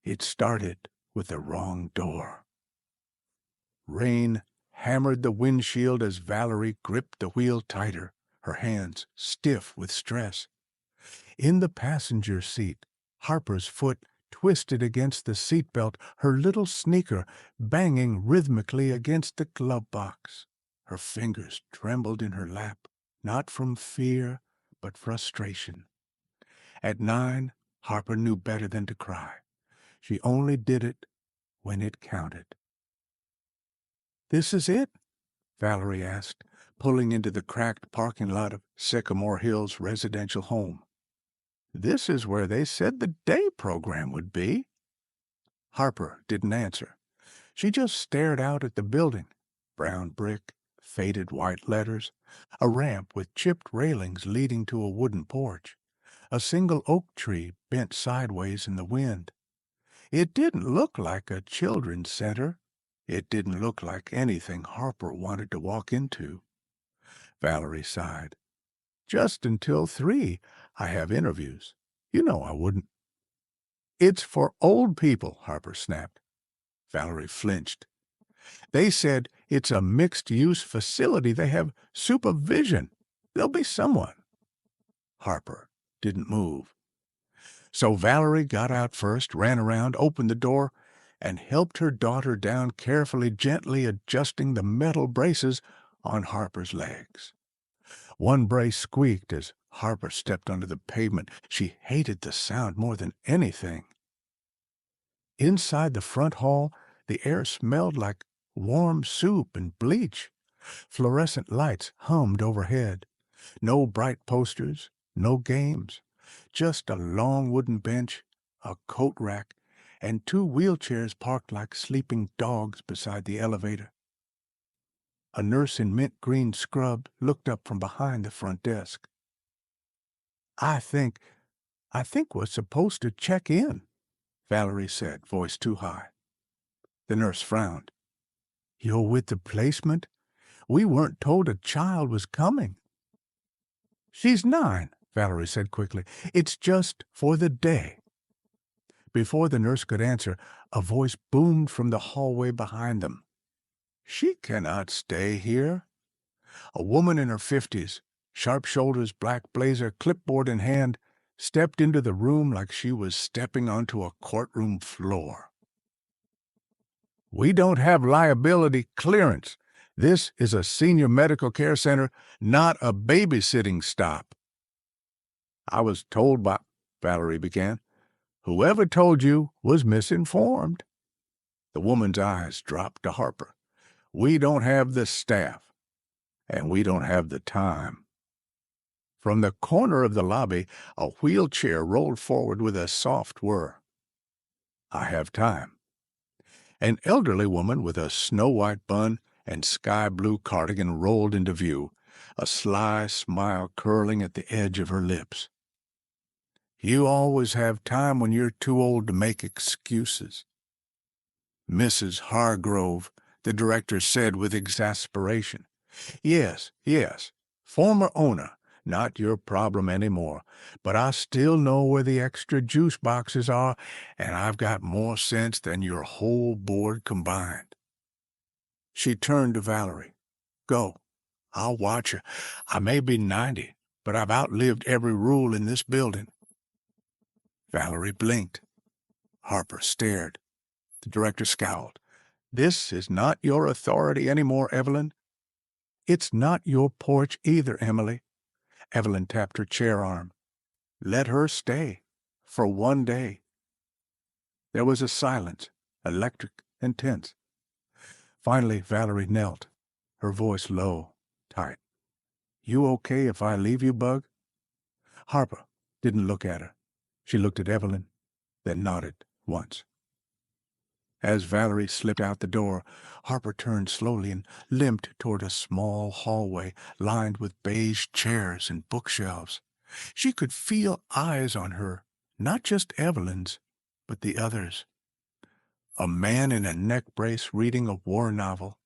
It started with the wrong door. Rain hammered the windshield as Valerie gripped the wheel tighter, her hands stiff with stress. In the passenger seat, Harper's foot twisted against the seatbelt, her little sneaker banging rhythmically against the glove box. Her fingers trembled in her lap, not from fear, but frustration. At 9, Harper knew better than to cry. She only did it when it counted. "This is it?" Valerie asked, pulling into the cracked parking lot of Sycamore Hills residential home. "This is where they said the day program would be." Harper didn't answer. She just stared out at the building. Brown brick, faded white letters, a ramp with chipped railings leading to a wooden porch, a single oak tree bent sideways in the wind. It didn't look like a children's center. It didn't look like anything Harper wanted to walk into. Valerie sighed. "Just until 3, I have interviews. You know I wouldn't." "It's for old people," Harper snapped. Valerie flinched. "They said it's a mixed-use facility. They have supervision. There'll be someone." Harper didn't move. So Valerie got out first, ran around, opened the door, and helped her daughter down carefully, gently adjusting the metal braces on Harper's legs. One brace squeaked as Harper stepped onto the pavement. She hated the sound more than anything. Inside the front hall, the air smelled like warm soup and bleach. Fluorescent lights hummed overhead. No bright posters, no games. Just a long wooden bench, a coat rack, and 2 wheelchairs parked like sleeping dogs beside the elevator. A nurse in mint green scrub looked up from behind the front desk. I think we're supposed to check in," Valerie said, voice too high. The nurse frowned. "You're with the placement? We weren't told a child was coming." "She's 9, Valerie said quickly. "It's just for the day." Before the nurse could answer, a voice boomed from the hallway behind them. "She cannot stay here." A woman in her 50s, sharp shoulders, black blazer, clipboard in hand, stepped into the room like she was stepping onto a courtroom floor. "We don't have liability clearance. This is a senior medical care center, not a babysitting stop." "I was told by—" Valerie began. "Whoever told you was misinformed." The woman's eyes dropped to Harper. "We don't have the staff, and we don't have the time." From the corner of the lobby, a wheelchair rolled forward with a soft whir. "I have time." An elderly woman with a snow-white bun and sky-blue cardigan rolled into view, a sly smile curling at the edge of her lips. "You always have time when you're too old to make excuses." "Mrs. Hargrove," the director said with exasperation. Yes, former owner. Not your problem anymore. But I still know where the extra juice boxes are, and I've got more sense than your whole board combined." She turned to Valerie. "Go. I'll watch her. I may be 90, but I've outlived every rule in this building." Valerie blinked. Harper stared. The director scowled. "This is not your authority anymore, Evelyn." "It's not your porch either, Emily." Evelyn tapped her chair arm. "Let her stay. For one day." There was a silence, electric and tense. Finally, Valerie knelt, her voice low, tight. "You okay if I leave you, Bug?" Harper didn't look at her. She looked at Evelyn, then nodded once. As Valerie slipped out the door, Harper turned slowly and limped toward a small hallway lined with beige chairs and bookshelves. She could feel eyes on her, not just Evelyn's, but the others. A man in a neck brace reading a war novel.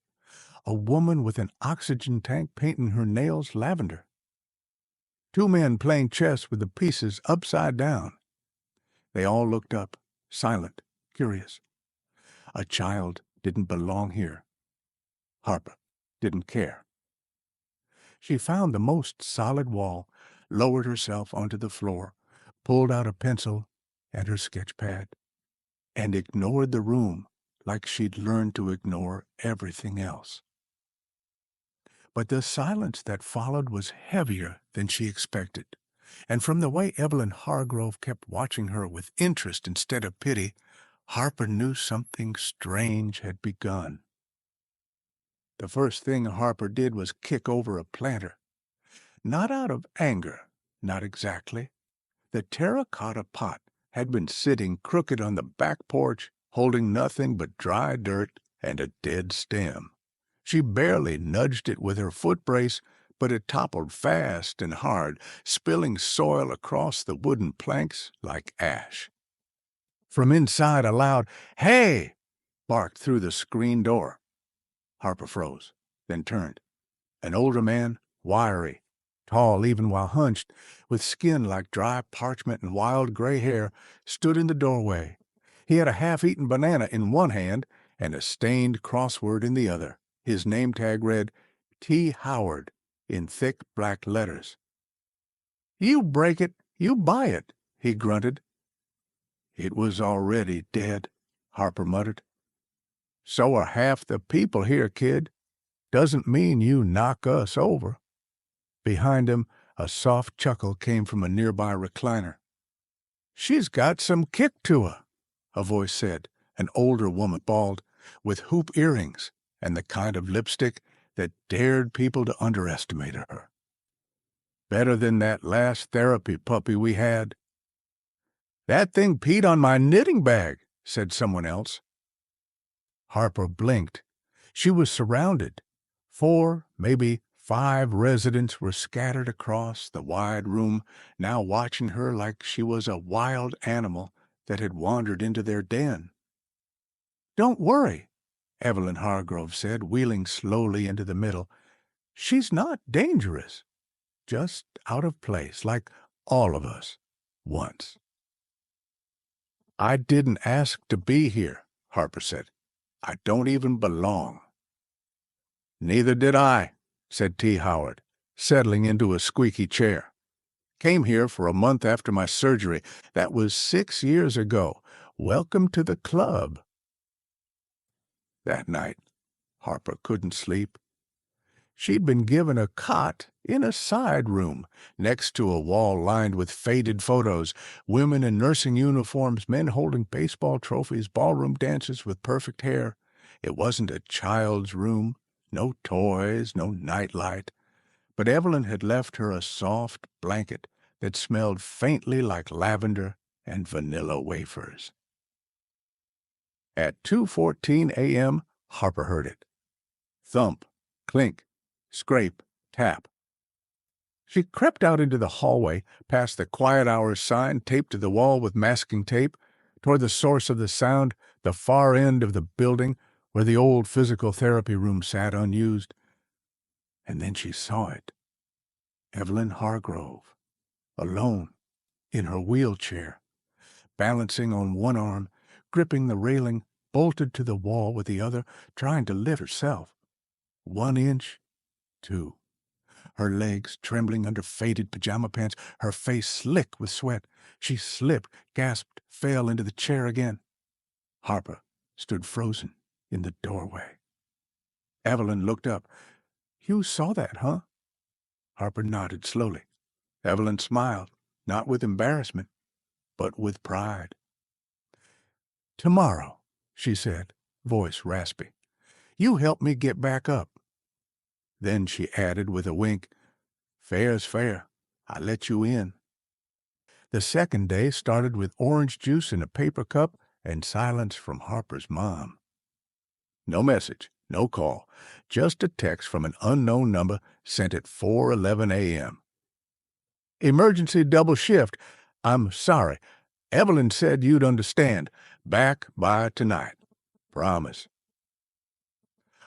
A woman with an oxygen tank painting her nails lavender. 2 men playing chess with the pieces upside down. They all looked up, silent, curious. A child didn't belong here. Harper didn't care. She found the most solid wall, lowered herself onto the floor, pulled out a pencil and her sketch pad, and ignored the room like she'd learned to ignore everything else. But the silence that followed was heavier than she expected, and from the way Evelyn Hargrove kept watching her with interest instead of pity, Harper knew something strange had begun. The first thing Harper did was kick over a planter. Not out of anger, not exactly. The terracotta pot had been sitting crooked on the back porch, holding nothing but dry dirt and a dead stem. She barely nudged it with her foot brace, but it toppled fast and hard, spilling soil across the wooden planks like ash. From inside, a loud "Hey!" barked through the screen door. Harper froze, then turned. An older man, wiry, tall even while hunched, with skin like dry parchment and wild gray hair, stood in the doorway. He had a half-eaten banana in one hand and a stained crossword in the other. His name tag read, T. Howard, in thick black letters. "You break it, you buy it," he grunted. "It was already dead," Harper muttered. "So are half the people here, kid. Doesn't mean you knock us over." Behind him, a soft chuckle came from a nearby recliner. "She's got some kick to her," a voice said, an older woman, bald, with hoop earrings and the kind of lipstick that dared people to underestimate her. "Better than that last therapy puppy we had." "That thing peed on my knitting bag," said someone else. Harper blinked. She was surrounded. 4, maybe 5 residents were scattered across the wide room, now watching her like she was a wild animal that had wandered into their den. "Don't worry," Evelyn Hargrove said, wheeling slowly into the middle. "She's not dangerous. Just out of place, like all of us, once." "I didn't ask to be here," Harper said. "I don't even belong." "Neither did I," said T. Howard, settling into a squeaky chair. "Came here for a month after my surgery. That was 6 years ago. Welcome to the club." That night, Harper couldn't sleep. She'd been given a cot in a side room, next to a wall lined with faded photos, women in nursing uniforms, men holding baseball trophies, ballroom dancers with perfect hair. It wasn't a child's room, no toys, no nightlight. But Evelyn had left her a soft blanket that smelled faintly like lavender and vanilla wafers. At 2:14 a.m., Harper heard it. Thump, clink, scrape, tap. She crept out into the hallway, past the quiet hours sign taped to the wall with masking tape, toward the source of the sound, the far end of the building where the old physical therapy room sat unused. And then she saw it. Evelyn Hargrove, alone, in her wheelchair, balancing on one arm, gripping the railing, bolted to the wall with the other, trying to lift herself. 1 inch, 2. Her legs trembling under faded pajama pants, her face slick with sweat. She slipped, gasped, fell into the chair again. Harper stood frozen in the doorway. Evelyn looked up. "You saw that, huh?" Harper nodded slowly. Evelyn smiled, not with embarrassment, but with pride. "Tomorrow," she said, voice raspy, "you help me get back up." Then she added with a wink, "Fair's fair. I let you in." The second day started with orange juice in a paper cup and silence from Harper's mom. No message, no call, just a text from an unknown number sent at 4:11 a.m. "Emergency double shift. I'm sorry. Evelyn said you'd understand. Back by tonight. Promise."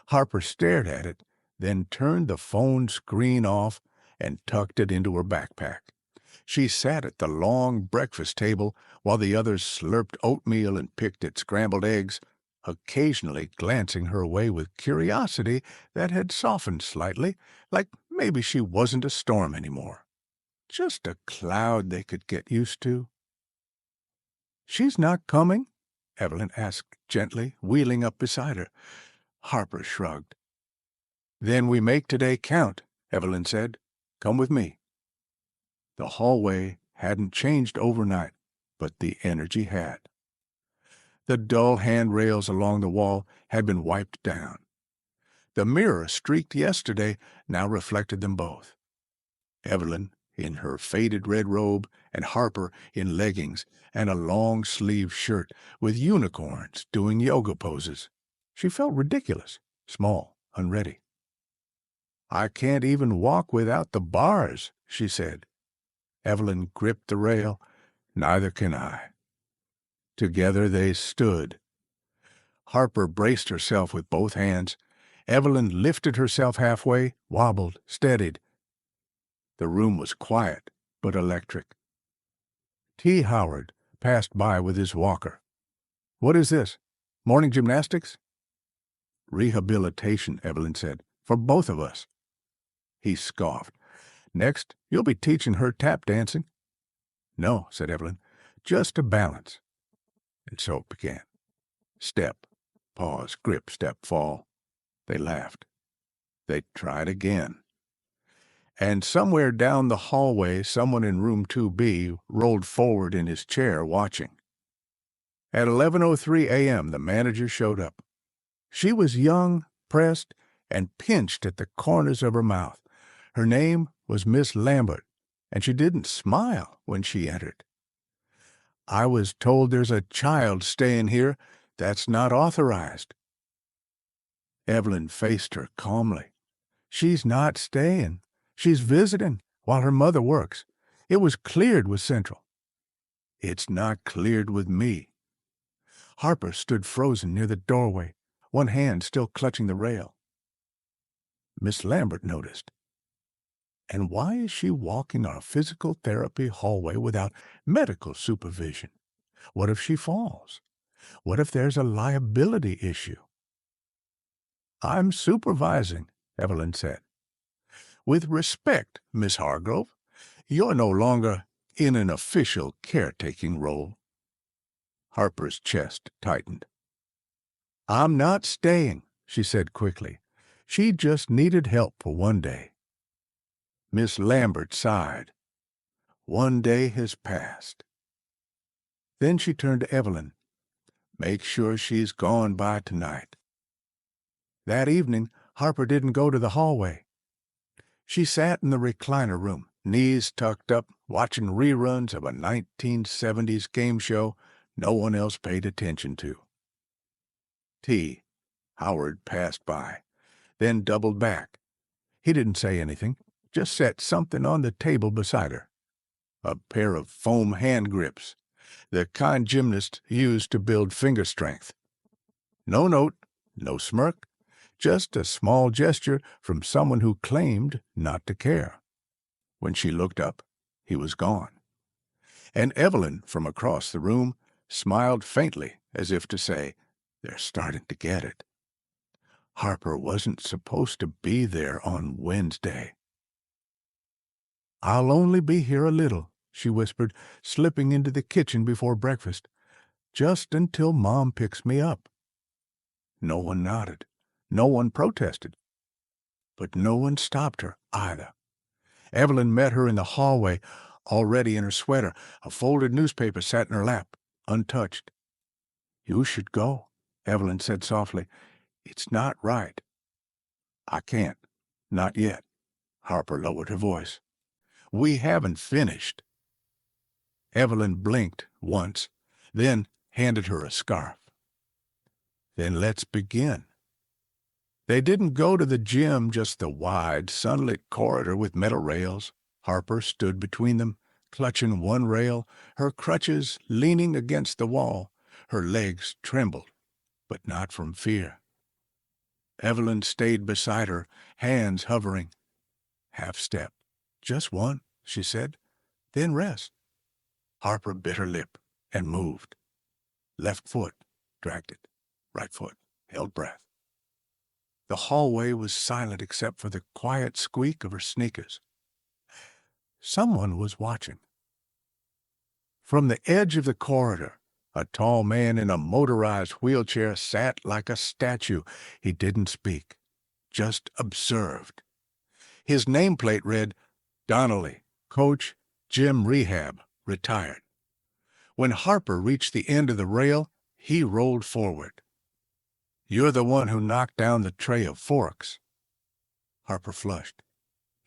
Harper stared at it, then turned the phone screen off and tucked it into her backpack. She sat at the long breakfast table while the others slurped oatmeal and picked at scrambled eggs, occasionally glancing her way with curiosity that had softened slightly, like maybe she wasn't a storm anymore. Just a cloud they could get used to. "She's not coming?" Evelyn asked gently, wheeling up beside her. Harper shrugged. "Then we make today count," Evelyn said. "Come with me." The hallway hadn't changed overnight, but the energy had. The dull handrails along the wall had been wiped down. The mirror streaked yesterday now reflected them both. Evelyn in her faded red robe, and Harper in leggings and a long-sleeved shirt with unicorns doing yoga poses. She felt ridiculous, small, unready. "I can't even walk without the bars," she said. Evelyn gripped the rail. "Neither can I." Together they stood. Harper braced herself with both hands. Evelyn lifted herself halfway, wobbled, steadied. The room was quiet, but electric. T. Howard passed by with his walker. "What is this? Morning gymnastics?" "Rehabilitation," Evelyn said, "for both of us." He scoffed. "Next, you'll be teaching her tap dancing." "No," said Evelyn, "just to balance." And so it began. Step, pause, grip, step, fall. They laughed. They tried again. And somewhere down the hallway, someone in room 2B rolled forward in his chair, watching. At 11:03 a.m., the manager showed up. She was young, pressed, and pinched at the corners of her mouth. Her name was Miss Lambert, and she didn't smile when she entered. "I was told there's a child staying here. That's not authorized." Evelyn faced her calmly. "She's not staying. She's visiting while her mother works. It was cleared with Central." "It's not cleared with me." Harper stood frozen near the doorway, one hand still clutching the rail. Miss Lambert noticed. "And why is she walking on a physical therapy hallway without medical supervision? What if she falls? What if there's a liability issue?" "I'm supervising," Evelyn said. "With respect, Miss Hargrove, you're no longer in an official caretaking role." Harper's chest tightened. "I'm not staying," she said quickly. "She just needed help for one day." Miss Lambert sighed. "One day has passed." Then she turned to Evelyn. "Make sure she's gone by tonight." That evening, Harper didn't go to the hallway. She sat in the recliner room, knees tucked up, watching reruns of a 1970s game show no one else paid attention to. T. Howard passed by, then doubled back. He didn't say anything, just set something on the table beside her. A pair of foam hand grips, the kind gymnasts used to build finger strength. No note, no smirk, just a small gesture from someone who claimed not to care. When she looked up, he was gone. And Evelyn, from across the room, smiled faintly as if to say, "They're starting to get it." Harper wasn't supposed to be there on Wednesday. "I'll only be here a little," she whispered, slipping into the kitchen before breakfast. "Just until Mom picks me up." No one nodded. No one protested. But no one stopped her either. Evelyn met her in the hallway, already in her sweater. A folded newspaper sat in her lap, untouched. "You should go," Evelyn said softly. "It's not right." "I can't. Not yet." Harper lowered her voice. "We haven't finished." Evelyn blinked once, then handed her a scarf. "Then let's begin." They didn't go to the gym, just the wide, sunlit corridor with metal rails. Harper stood between them, clutching one rail, her crutches leaning against the wall. Her legs trembled, but not from fear. Evelyn stayed beside her, hands hovering. "Half step. Just one," she said. then rest. Harper bit her lip and moved. Left foot, dragged it. Right foot, held breath. The hallway was silent except for the quiet squeak of her sneakers. Someone was watching. From the edge of the corridor, a tall man in a motorized wheelchair sat like a statue. He didn't speak, just observed. His nameplate read, Donnelly, Coach, Gym Rehab, retired. When Harper reached the end of the rail, he rolled forward. You're the one who knocked down the tray of forks. Harper flushed.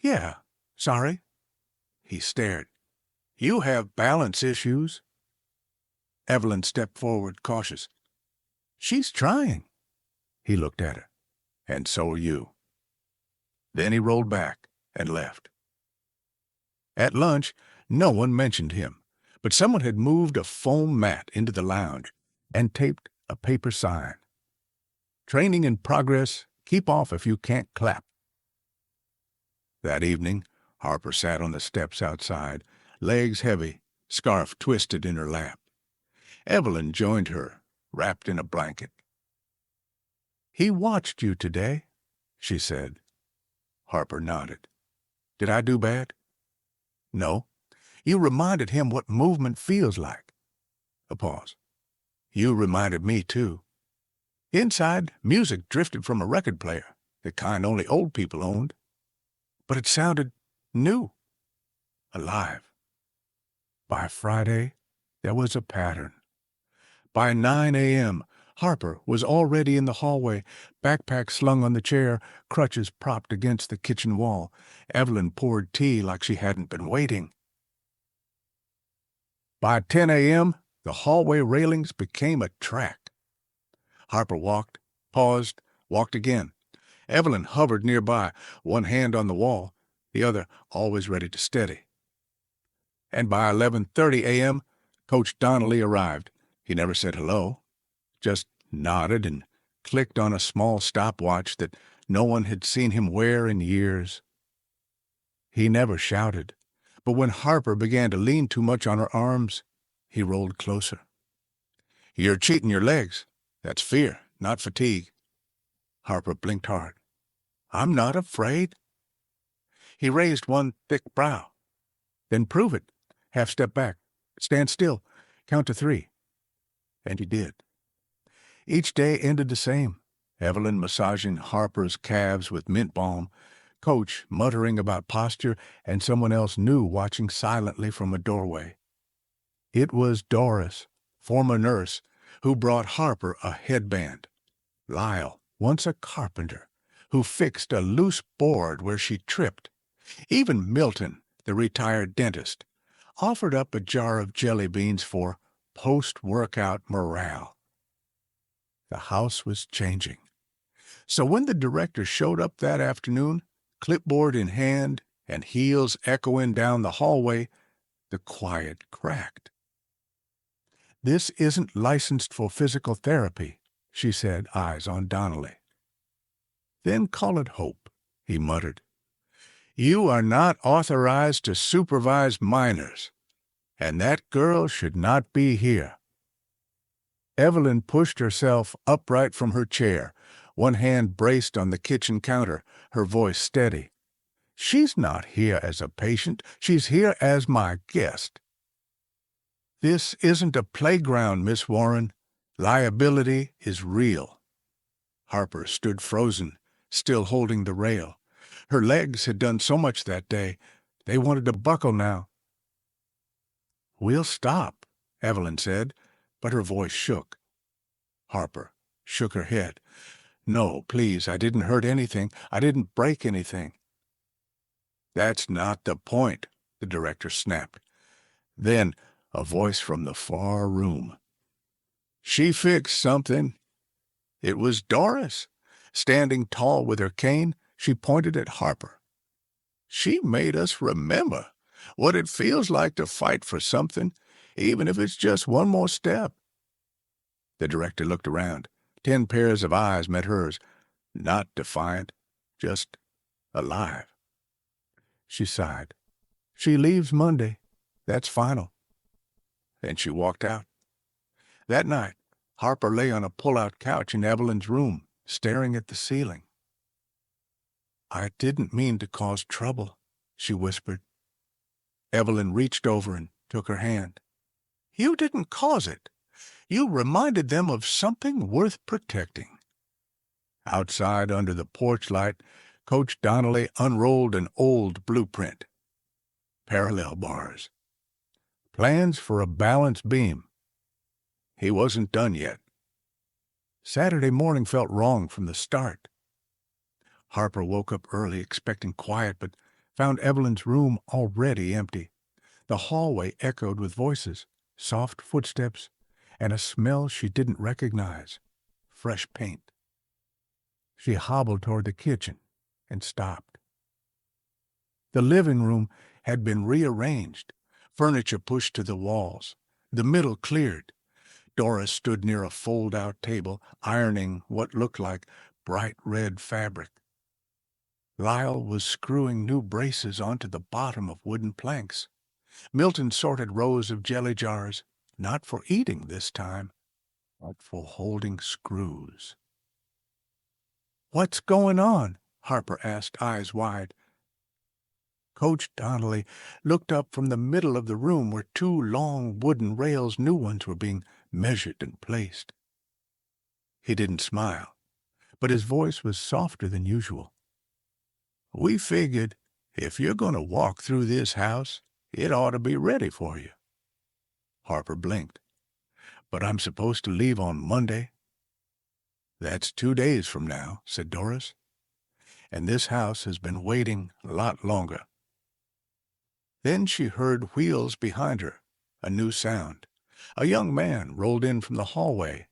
Yeah, sorry. He stared. You have balance issues. Evelyn stepped forward, cautious. She's trying. He looked at her. And so are you. Then he rolled back and left. At lunch, no one mentioned him, but someone had moved a foam mat into the lounge and taped a paper sign. Training in progress, keep off if you can't clap. That evening, Harper sat on the steps outside, legs heavy, scarf twisted in her lap. Evelyn joined her, wrapped in a blanket. He watched you today, she said. Harper nodded. Did I do bad? No. You reminded him what movement feels like. A pause. You reminded me, too. Inside, music drifted from a record player, the kind only old people owned. But it sounded new, alive. By Friday, there was a pattern. By 9 a.m., Harper was already in the hallway, backpack slung on the chair, crutches propped against the kitchen wall. Evelyn poured tea like she hadn't been waiting. By 10 a.m., the hallway railings became a track. Harper walked, paused, walked again. Evelyn hovered nearby, one hand on the wall, the other always ready to steady. And by 11:30 a.m., Coach Donnelly arrived. He never said hello, just nodded and clicked on a small stopwatch that no one had seen him wear in years. He never shouted, but when Harper began to lean too much on her arms, he rolled closer. You're cheating your legs. That's fear, not fatigue. Harper blinked hard. I'm not afraid. He raised one thick brow. Then prove it. Half step back. Stand still. Count to 3. And he did. Each day ended the same. Evelyn massaging Harper's calves with mint balm, Coach muttering about posture, and someone else new watching silently from a doorway. It was Doris, former nurse, who brought Harper a headband. Lyle, once a carpenter, who fixed a loose board where she tripped. Even Milton, the retired dentist, offered up a jar of jelly beans for post-workout morale. The house was changing. So when the director showed up that afternoon, clipboard in hand and heels echoing down the hallway, the quiet cracked. This isn't licensed for physical therapy, she said, eyes on Donnelly. Then call it hope, he muttered. You are not authorized to supervise minors, and that girl should not be here. Evelyn pushed herself upright from her chair, one hand braced on the kitchen counter, her voice steady. She's not here as a patient. She's here as my guest. This isn't a playground, Miss Warren. Liability is real. Harper stood frozen, still holding the rail. Her legs had done so much that day. They wanted to buckle now. We'll stop, Evelyn said, but her voice shook. Harper shook her head. No, please, I didn't hurt anything. I didn't break anything. That's not the point, the director snapped. Then a voice from the far room. She fixed something. It was Doris. Standing tall with her cane, she pointed at Harper. She made us remember what it feels like to fight for something, even if it's just one more step. The director looked around. 10 pairs of eyes met hers, not defiant, just alive. She sighed. She leaves Monday. That's final." Then she walked out. That night, Harper lay on a pull-out couch in Evelyn's room, staring at the ceiling. "I didn't mean to cause trouble," she whispered. Evelyn reached over and took her hand. "You didn't cause it. You reminded them of something worth protecting." Outside, under the porch light, Coach Donnelly unrolled an old blueprint. Parallel bars. Plans for a balance beam. He wasn't done yet. Saturday morning felt wrong from the start. Harper woke up early expecting quiet, but found Evelyn's room already empty. The hallway echoed with voices, soft footsteps, and a smell she didn't recognize. Fresh paint. She hobbled toward the kitchen and stopped. The living room had been rearranged, furniture pushed to the walls, the middle cleared. Doris stood near a fold-out table, ironing what looked like bright red fabric. Lyle was screwing new braces onto the bottom of wooden planks. Milton sorted rows of jelly jars, not for eating this time, but for holding screws. "What's going on?" Harper asked, eyes wide. Coach Donnelly looked up from the middle of the room where two long wooden rails, new ones, were being measured and placed. He didn't smile, but his voice was softer than usual. "We figured if you're going to walk through this house, it ought to be ready for you." Harper blinked. "But I'm supposed to leave on Monday." "That's 2 days from now," said Doris. "And this house has been waiting a lot longer." Then she heard wheels behind her, a new sound. A young man rolled in from the hallway,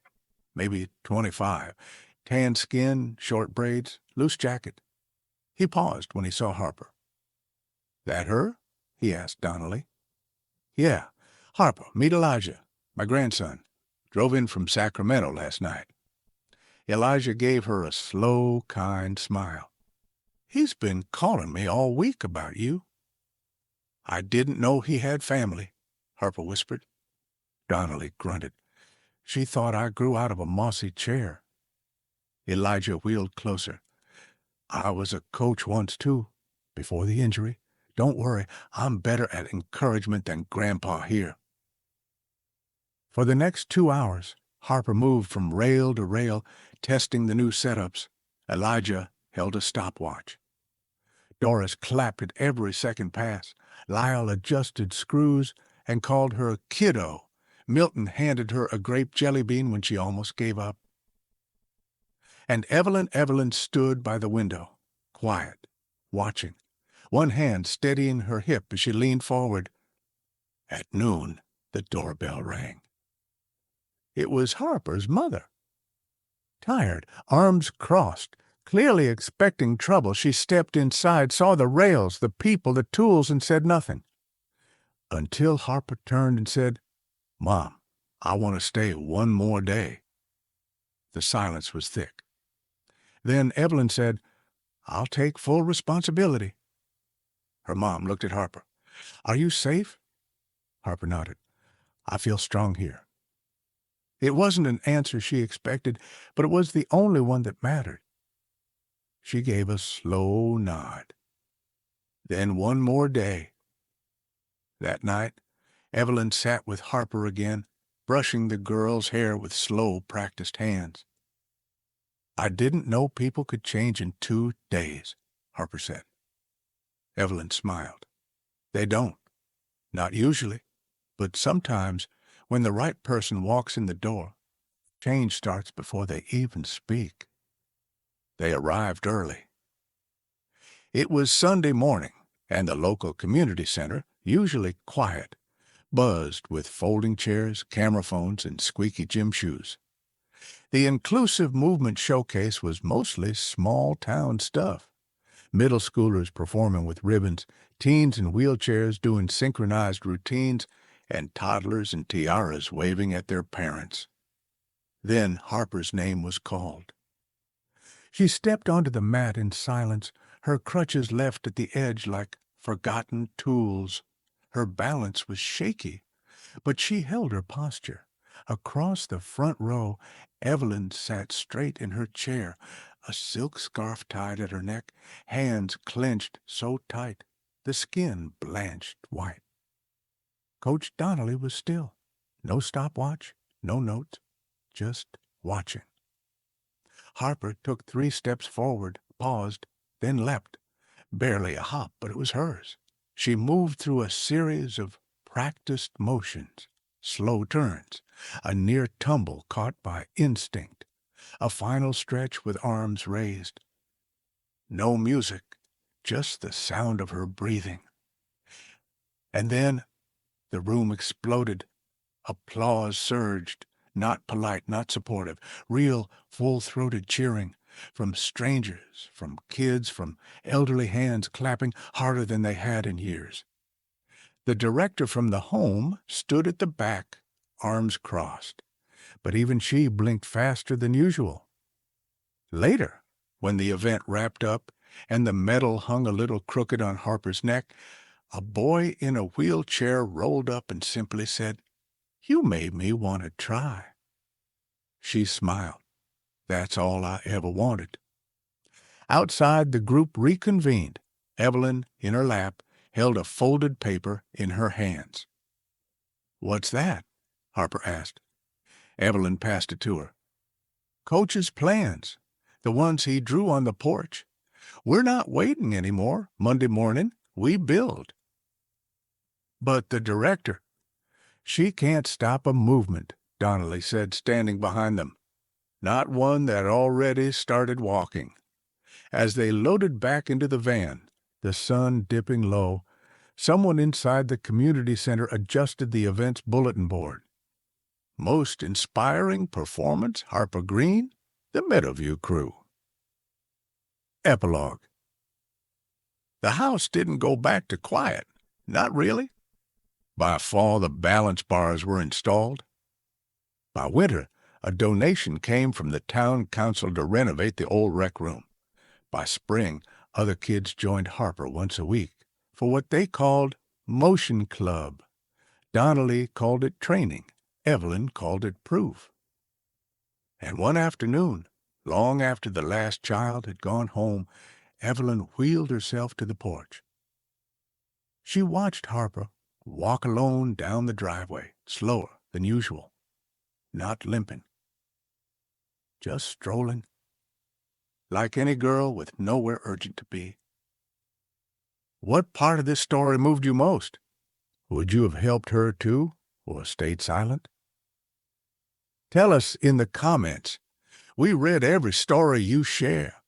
maybe 25, tan skin, short braids, loose jacket. He paused when he saw Harper. "That her?" he asked Donnelly. "Yeah. Harper, meet Elijah, my grandson. Drove in from Sacramento last night." Elijah gave her a slow, kind smile. "He's been calling me all week about you." "I didn't know he had family," Harper whispered. Donnelly grunted. "She thought I grew out of a mossy chair." Elijah wheeled closer. "I was a coach once, too, before the injury. Don't worry, I'm better at encouragement than Grandpa here." For the next 2 hours, Harper moved from rail to rail, testing the new setups. Elijah held a stopwatch. Doris clapped at every second pass. Lyle adjusted screws and called her kiddo. Milton handed her a grape jelly bean when she almost gave up. And Evelyn stood by the window, quiet, watching, one hand steadying her hip as she leaned forward. At noon, the doorbell rang. It was Harper's mother. Tired, arms crossed, clearly expecting trouble, she stepped inside, saw the rails, the people, the tools, and said nothing. Until Harper turned and said, "Mom, I want to stay one more day." The silence was thick. Then Evelyn said, "I'll take full responsibility." Her mom looked at Harper. "Are you safe?" Harper nodded. "I feel strong here." It wasn't an answer she expected, but it was the only one that mattered. She gave a slow nod. Then one more day. That night, Evelyn sat with Harper again, brushing the girl's hair with slow, practiced hands. "I didn't know people could change in 2 days," Harper said. Evelyn smiled. "They don't. Not usually. But sometimes, when the right person walks in the door, change starts before they even speak." They arrived early. It was Sunday morning, and the local community center, usually quiet, buzzed with folding chairs, camera phones, and squeaky gym shoes. The Inclusive Movement Showcase was mostly small-town stuff. Middle schoolers performing with ribbons, teens in wheelchairs doing synchronized routines, and toddlers in tiaras waving at their parents. Then Harper's name was called. She stepped onto the mat in silence, her crutches left at the edge like forgotten tools. Her balance was shaky, but she held her posture. Across the front row, Evelyn sat straight in her chair, a silk scarf tied at her neck, hands clenched so tight, the skin blanched white. Coach Donnelly was still. No stopwatch, no notes, just watching. Harper took 3 steps forward, paused, then leapt. Barely a hop, but it was hers. She moved through a series of practiced motions, slow turns, a near tumble caught by instinct, a final stretch with arms raised. No music, just the sound of her breathing. And then the room exploded. Applause surged, not polite, not supportive, real full-throated cheering from strangers, from kids, from elderly hands clapping harder than they had in years. The director from the home stood at the back, arms crossed, but even she blinked faster than usual. Later, when the event wrapped up and the medal hung a little crooked on Harper's neck, a boy in a wheelchair rolled up and simply said, "You made me want to try." She smiled. That's all I ever wanted. Outside, the group reconvened. Evelyn, in her lap, held a folded paper in her hands. "What's that?" Harper asked. Evelyn passed it to her. "Coach's plans, the ones he drew on the porch. We're not waiting anymore. Monday morning, we build." "But the director—" "She can't stop a movement," Donnelly said, standing behind them. "Not one that already started walking." As they loaded back into the van, the sun dipping low, someone inside the community center adjusted the event's bulletin board. "Most inspiring performance, Harper Green, the Meadowview crew." Epilogue. The house didn't go back to quiet. Not really. By fall, the balance bars were installed. By winter, a donation came from the town council to renovate the old rec room. By spring, other kids joined Harper once a week for what they called Motion Club. Donnelly called it training. Evelyn called it proof. And one afternoon, long after the last child had gone home, Evelyn wheeled herself to the porch. She watched Harper walk alone down the driveway, slower than usual, not limping, just strolling, like any girl with nowhere urgent to be. What part of this story moved you most? Would you have helped her too, or stayed silent? Tell us in the comments. We read every story you share.